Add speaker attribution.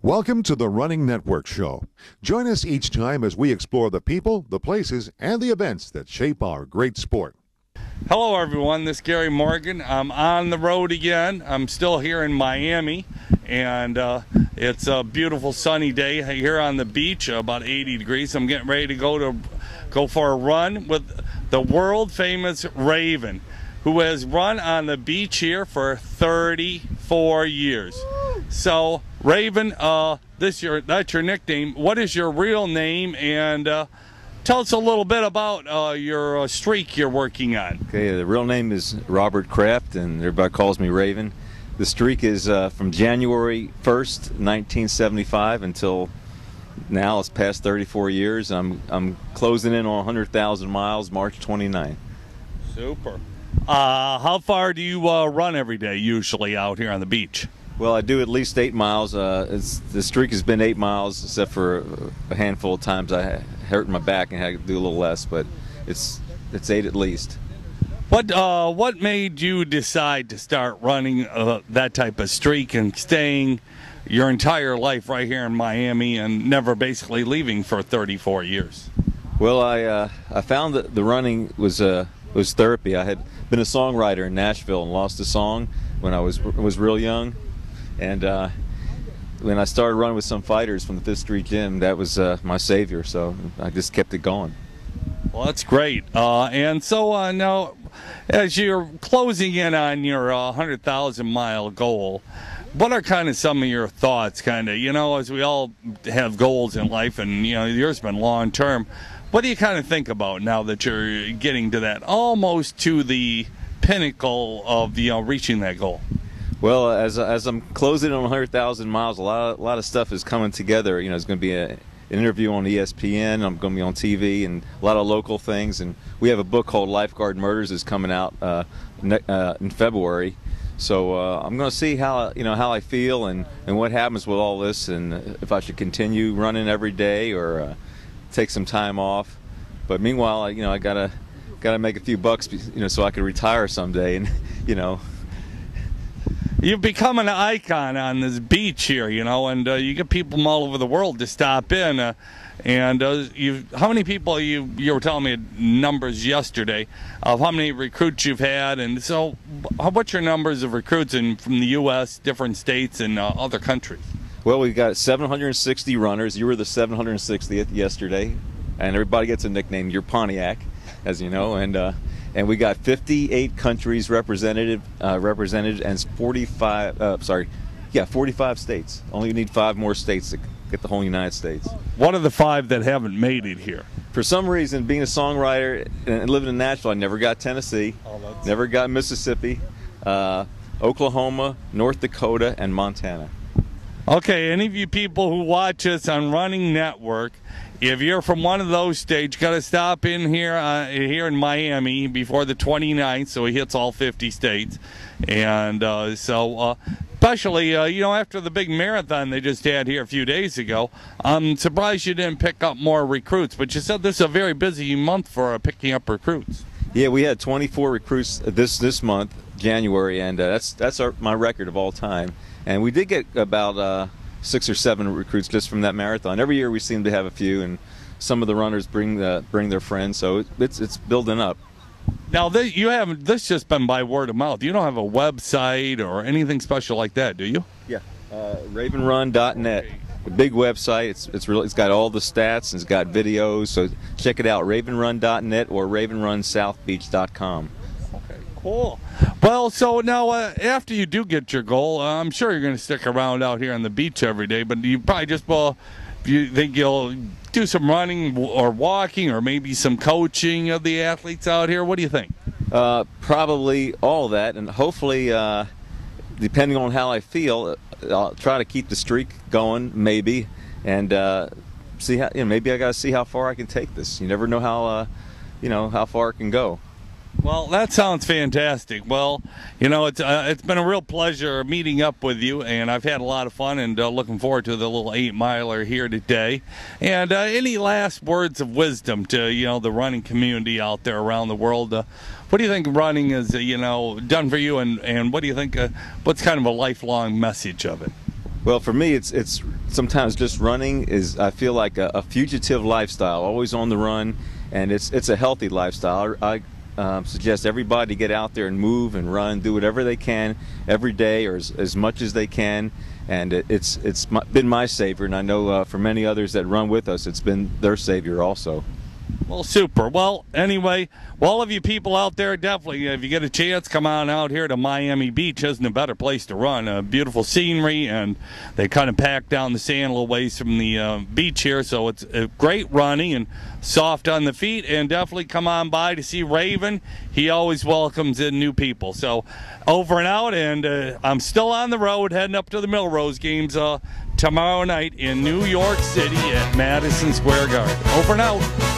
Speaker 1: Welcome to the Running Network Show. Join us each time as we explore the people, the places, and the events that shape our great sport.
Speaker 2: Hello everyone, this is Gary Morgan. I'm on the road again. I'm still here in Miami, and it's a beautiful sunny day here on the beach, about 80 degrees. I'm getting ready to go for a run with the world famous Raven, who has run on the beach here for 34 years. So Raven, that's your nickname. What is your real name? And tell us a little bit about your streak you're working on.
Speaker 3: Okay, the real name is Robert Kraft, and everybody calls me Raven. The streak is from January 1st, 1975 until now. It's past 34 years. I'm closing in on 100,000 miles, March 29.
Speaker 2: Super. How far do you run every day usually out here on the beach?
Speaker 3: Well, I do at least 8 miles. The streak has been 8 miles, except for a handful of times I hurt my back and had to do a little less, but it's 8 at least.
Speaker 2: What made you decide to start running that type of streak and staying your entire life right here in Miami and never basically leaving for 34 years?
Speaker 3: Well, I found that the running was therapy. I had been a songwriter in Nashville and lost a song when I was real young. And when I started running with some fighters from the Fifth Street Gym, that was my savior, so I just kept it going.
Speaker 2: Well, that's great. And so now, as you're closing in on your 100,000-mile goal, what are kind of some of your thoughts, as we all have goals in life, and yours been long-term, what do you kind of think about now that you're getting to that, almost to the pinnacle of reaching that goal?
Speaker 3: Well, as I'm closing on 100,000 miles, a lot of stuff is coming together. It's going to be an interview on ESPN. I'm going to be on TV and a lot of local things. And we have a book called Lifeguard Murders that's coming out in February. So I'm going to see how I feel and what happens with all this, and if I should continue running every day or take some time off. But meanwhile, I gotta make a few bucks, so I can retire someday, and
Speaker 2: You've become an icon on this beach here, and you get people from all over the world to stop in. How many people you were telling me numbers yesterday of how many recruits you've had, and so what's your numbers of recruits from the U.S., different states, and other countries?
Speaker 3: Well, we've got 760 runners. You were the 760th yesterday, and everybody gets a nickname. You're Pontiac, as you know, and we got 58 countries represented and 45 states. Only need 5 more states to get the whole United States.
Speaker 2: What are the 5 that haven't made it here?
Speaker 3: For some reason, being a songwriter and living in Nashville, I never got Tennessee, never got Mississippi, Oklahoma, North Dakota, and Montana.
Speaker 2: Okay, any of you people who watch us on Running Network, if you're from one of those states, got to stop in here in Miami before the 29th, so he hits all 50 states. And especially, after the big marathon they just had here a few days ago, I'm surprised you didn't pick up more recruits. But you said this is a very busy month for picking up recruits.
Speaker 3: Yeah, we had 24 recruits this month, January, and that's my record of all time. And we did get about 6 or 7 recruits just from that marathon. Every year we seem to have a few, and some of the runners bring their friends, so it's building up.
Speaker 2: Now, this just been by word of mouth. You don't have a website or anything special like that, do you?
Speaker 3: Yeah, ravenrun.net. A big website. It's got all the stats, and it's got videos, so check it out, ravenrun.net or ravenrunsouthbeach.com.
Speaker 2: Okay, cool. Well, so now after you do get your goal, I'm sure you're going to stick around out here on the beach every day, but you probably you think you'll do some running or walking or maybe some coaching of the athletes out here? What do you think?
Speaker 3: Probably all that, and hopefully, depending on how I feel, I'll try to keep the streak going, maybe, and see how. Maybe I got to see how far I can take this. You never know how far it can go.
Speaker 2: Well, that sounds fantastic. Well, it's been a real pleasure meeting up with you, and I've had a lot of fun, and looking forward to the little 8-miler here today. And any last words of wisdom to the running community out there around the world? What do you think running has done for you, and what do you think? What's kind of a lifelong message of it?
Speaker 3: Well, for me, it's sometimes just running is, I feel like a fugitive lifestyle, always on the run, and it's a healthy lifestyle. I suggest everybody get out there and move and run, do whatever they can every day or as much as they can, and it's been my savior, and I know for many others that run with us, it's been their savior also.
Speaker 2: Well, super. Well, anyway, all of you people out there, definitely, if you get a chance, come on out here to Miami Beach. Isn't a better place to run. Beautiful scenery, and they kind of pack down the sand a little ways from the beach here, so it's great running and soft on the feet. And definitely come on by to see Raven. He always welcomes in new people. So over and out, and I'm still on the road heading up to the Milrose games tomorrow night in New York City at Madison Square Garden. Over and out.